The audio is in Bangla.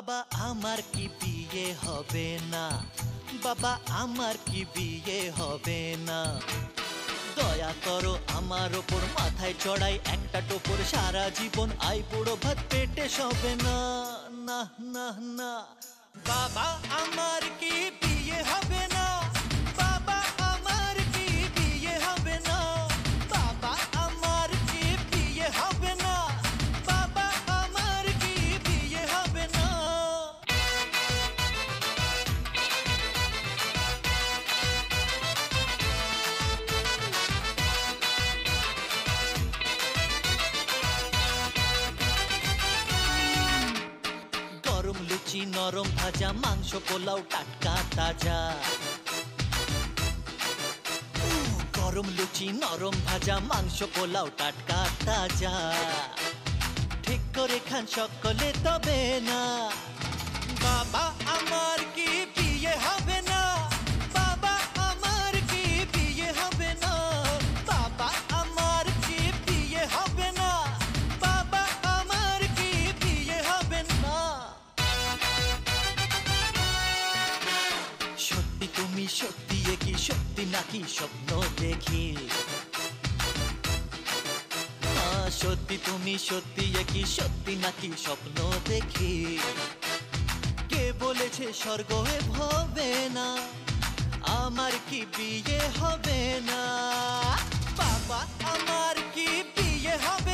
বাবা আমার কি বিয়ে হবে না, বাবা আমার কি বিয়ে হবে না। দয়া করো আমার ওপর, মাথায় চড়াই একটা টোপর, সারা জীবন আই বুড়ো ভাত পেটে সবে না। না না না, বাবা আমার কি বিয়ে হবে না, বাবা আমার কি বিয়ে হবে না, বাবা আমার কি বিয়ে হবে না, বাবা আমার কি বিয়ে হবে না। গরম লুচি নরম ভাজা, মাংস পোলাও টাটকা তাজা। গরম লুচি নরম ভাজা, মাংস পোলাও টাটকা তাজা। ঠিক করে খান সকলে তবে না, বাবা আমার কি বিয়ে হবে না, বাবা আমার কি বিয়ে হবে না, বাবা আমার কি বিয়ে হবে না, বাবা আমার কি বিয়ে হবে না। সত্যি তুমি সত্যি, এ কি সত্যি নাকি স্বপ্ন দেখি? সত্যি তুমি সত্যি, এ কি সত্যি নাকি স্বপ্ন দেখি? কে বলেছে স্বর্গ হবে না, আমার কি বিয়ে হবে না, বাবা আমার কি বিয়ে হবে